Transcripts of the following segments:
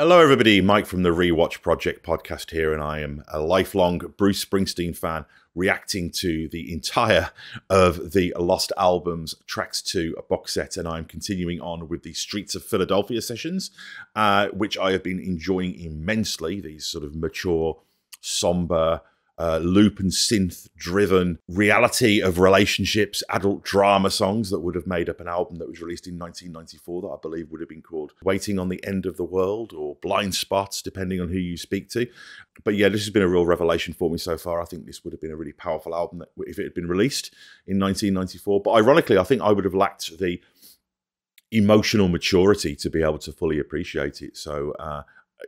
Hello everybody, Mike from the Rewatch Project podcast here, and I am a lifelong Bruce Springsteen fan reacting to the entire of the Lost Albums Tracks 2 box set, and I'm continuing on with the Streets of Philadelphia sessions, which I have been enjoying immensely. These sort of mature, somber, loop and synth driven reality of relationships, adult drama songs that would have made up an album that was released in 1994 that I believe would have been called Waiting on the End of the World or Blind Spots, depending on who you speak to. But yeah, this has been a real revelation for me so far. I think this would have been a really powerful album that, if it had been released in 1994. But ironically, I think I would have lacked the emotional maturity to be able to fully appreciate it. So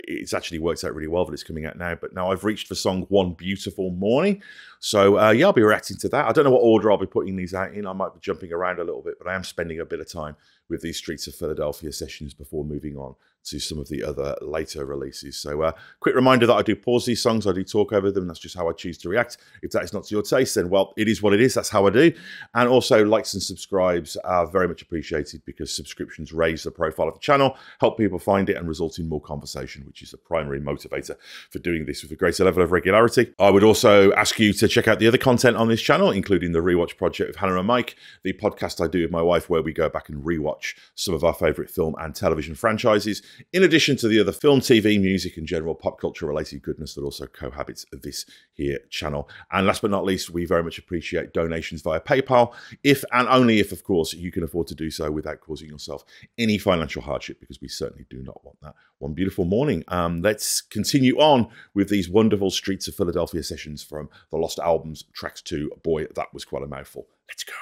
it's actually worked out really well that it's coming out now. But now I've reached for song One Beautiful Morning. So yeah, I'll be reacting to that. I don't know what order I'll be putting these out in. I might be jumping around a little bit, but I am spending a bit of time with these Streets of Philadelphia sessions before moving on to some of the other later releases. So quick reminder that I do pause these songs, I do talk over them. That's just how I choose to react. If that is not to your taste, then well, it is what it is. That's how I do. And also likes and subscribes are very much appreciated, because subscriptions raise the profile of the channel, help people find it, and result in more conversation, which is the primary motivator for doing this with a greater level of regularity. I would also ask you to check out the other content on this channel, including the Rewatch Project with Hannah and Mike, the podcast I do with my wife, where we go back and rewatch some of our favourite film and television franchises, in addition to the other film, TV, music, and general pop culture related goodness that also cohabits this here channel. And last but not least, we very much appreciate donations via PayPal, if and only if, of course, you can afford to do so without causing yourself any financial hardship, because we certainly do not want that. One beautiful morning. Let's continue on with these wonderful Streets of Philadelphia sessions from the Lost Albums Tracks 2. Boy, that was quite a mouthful. Let's go.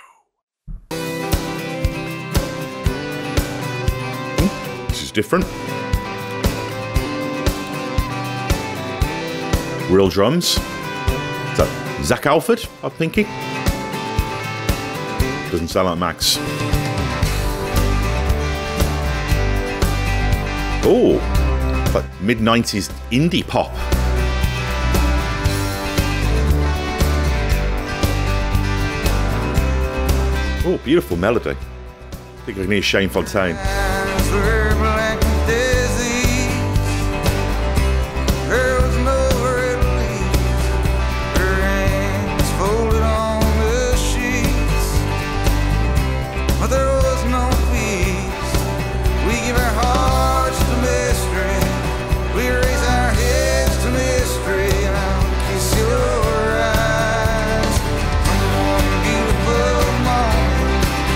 This is different. Real drums. Is that Zach Alford, I'm thinking? Doesn't sound like Max. Oh, like mid-90s indie pop. Oh, beautiful melody. I think I can hear Shane Fontaine.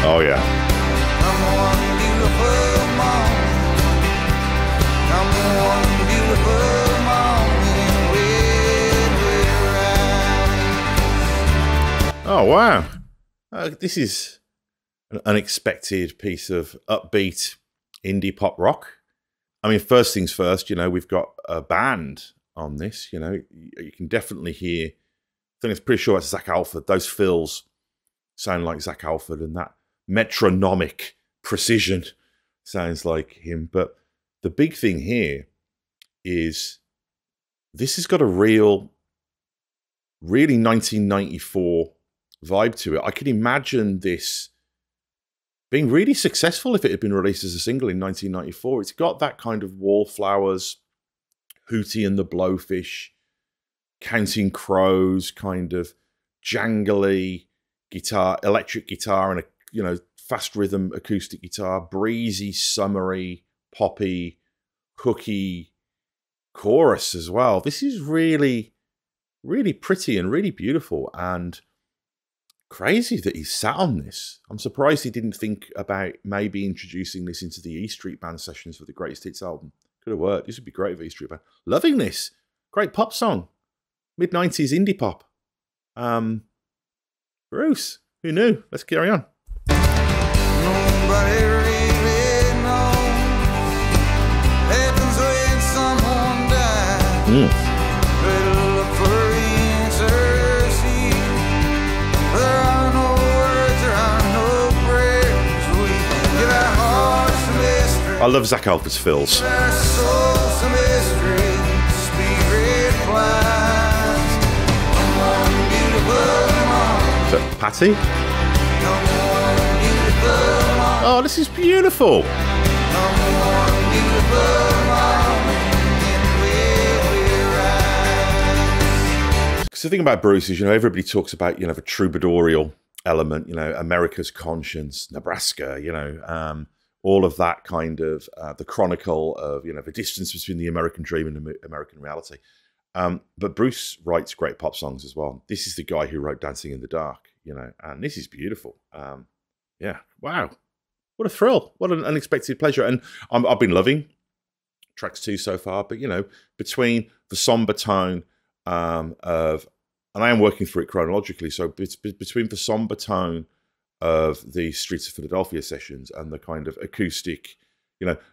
Oh, yeah. Oh, wow. This is an unexpected piece of upbeat indie pop rock. I mean, first things first, you know, we've got a band on this. You know, you can definitely hear, I think it's pretty sure it's Zach Alford. Those fills sound like Zach Alford, and that metronomic precision sounds like him. But the big thing here is this has got a really 1994 vibe to it. I can imagine this being really successful if it had been released as a single in 1994. It's got that kind of Wallflowers, Hootie and the Blowfish, Counting Crows kind of jangly guitar, electric guitar, and a, you know, fast rhythm acoustic guitar, breezy, summery, poppy, hooky chorus as well. This is really, really pretty and really beautiful, and crazy that he sat on this. I'm surprised he didn't think about maybe introducing this into the E Street Band sessions for the Greatest Hits album. Could have worked. This would be great for E Street Band. Loving this. Great pop song. Mid-90s indie pop. Bruce, who knew? Let's carry on. Nobody really knows happens when someone dies. Better look for answers here. There are no words, there are no prayers. We give our hearts to mystery. I love Zach Alford's fills. Our souls to mystery. Spirit flies. One beautiful morning. Is that Patty? Oh, this is beautiful. the thing about Bruce is, everybody talks about, the troubadourial element, America's conscience, Nebraska, all of that kind of, the chronicle of, the distance between the American dream and the American reality. But Bruce writes great pop songs as well. This is the guy who wrote Dancing in the Dark, and this is beautiful. Yeah, wow. What a thrill. What an unexpected pleasure. And I've been loving tracks 2 so far, but, between the somber tone of, and I am working through it chronologically, so between the somber tone of the Streets of Philadelphia sessions and the kind of acoustic,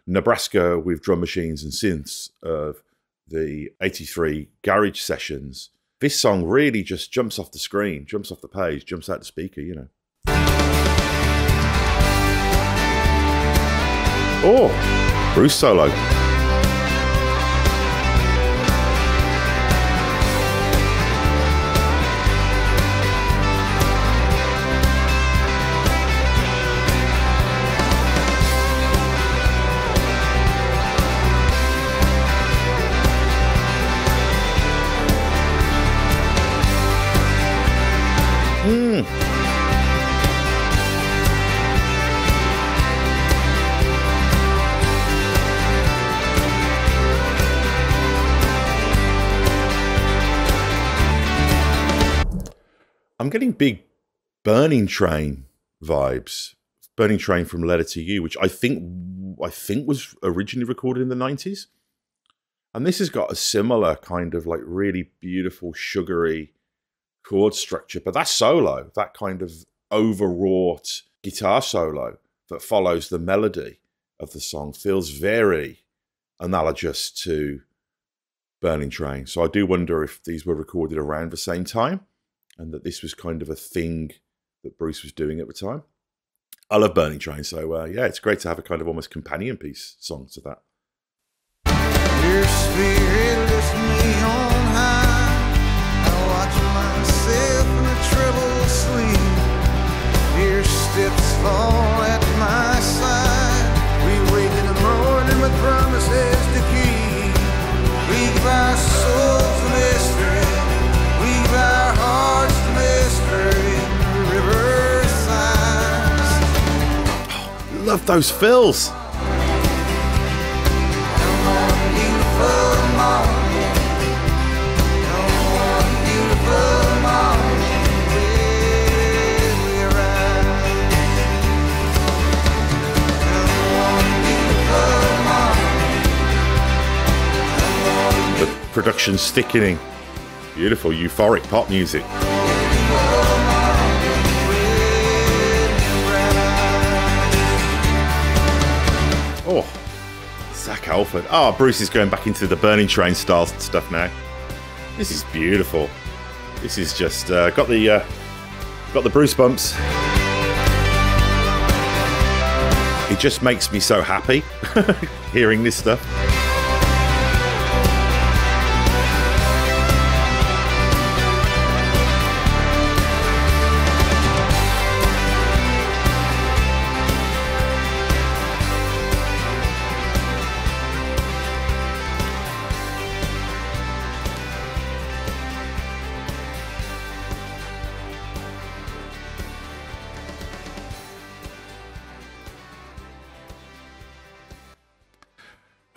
Nebraska with drum machines and synths of the 83 garage sessions, this song really just jumps off the screen, jumps off the page, jumps out the speaker, Oh, Bruce solo. I'm getting big Burning Train vibes. Burning Train from Letter to You, which I think was originally recorded in the 90s. And this has got a similar kind of like really beautiful, sugary chord structure. But that solo, that kind of overwrought guitar solo that follows the melody of the song feels very analogous to Burning Train. So I do wonder if these were recorded around the same time, and that this was kind of a thing that Bruce was doing at the time. I love Burning Train, so yeah, it's great to have a kind of almost companion piece song to that. Your spirit lifts me on high. I watch myself in a troubled sleep. Your steps fall at my side. We wake in the morning with promises to keep. We give our souls to mystery. We give our hearts to mystery in the river sighs. Love those fills. The production's thickening. Beautiful, euphoric pop music. Oh, Zach Alford. Oh, Bruce is going back into the Burning Train style stuff now. This is beautiful. This is just got the Bruce bumps. It just makes me so happy hearing this stuff.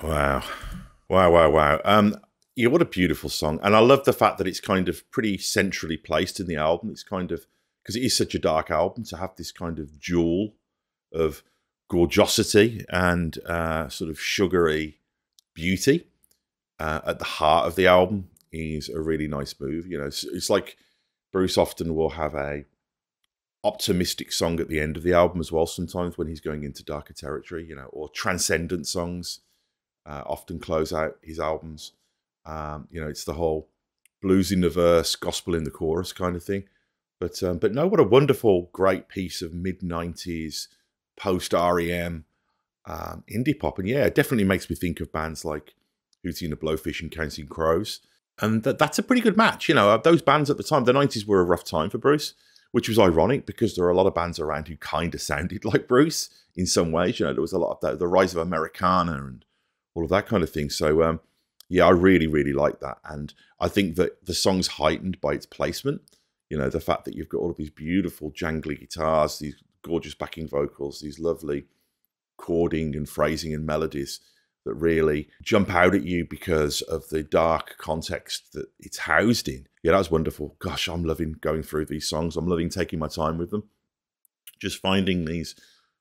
Wow. Yeah, what a beautiful song. And I love the fact that it's kind of pretty centrally placed in the album. It's kind of, because it is such a dark album, to have this kind of jewel of gorgeosity and sort of sugary beauty at the heart of the album is a really nice move. It's like Bruce often will have a optimistic song at the end of the album as well, sometimes when he's going into darker territory, or transcendent songs. Often close out his albums. It's the whole blues in the verse, gospel in the chorus kind of thing. But no, what a wonderful, great piece of mid-90s post-REM indie pop. And yeah, it definitely makes me think of bands like Hootie the Blowfish and Counting Crows. And that's a pretty good match. Those bands at the time, the 90s were a rough time for Bruce, which was ironic because there are a lot of bands around who kind of sounded like Bruce in some ways. There was a lot of the rise of Americana and all of that kind of thing. So, yeah, I really, really like that. And I think that the song's heightened by its placement. You know, the fact that you've got all of these beautiful jangly guitars, these gorgeous backing vocals, these lovely chording and phrasing and melodies that really jump out at you because of the dark context that it's housed in. Yeah, that was wonderful. Gosh, I'm loving going through these songs. I'm loving taking my time with them. Just finding these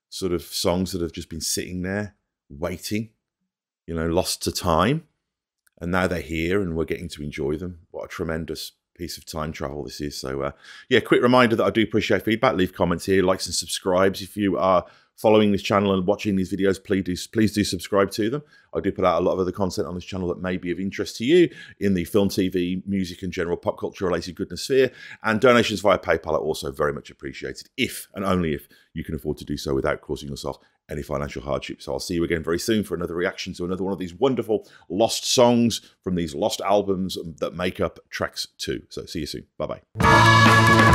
sort of songs that have just been sitting there, waiting, you know, lost to time. And now they're here and we're getting to enjoy them. What a tremendous piece of time travel this is. So, yeah, quick reminder that I do appreciate feedback. Leave comments here, likes and subscribes. If you are following this channel and watching these videos, please do subscribe to them. I do put out a lot of other content on this channel that may be of interest to you in the film, TV, music, and general pop culture related goodness sphere. And donations via PayPal are also very much appreciated, if and only if you can afford to do so without causing yourself any financial hardship. So I'll see you again very soon for another reaction to another one of these wonderful lost songs from these lost albums that make up Tracks 2. So see you soon. Bye-bye.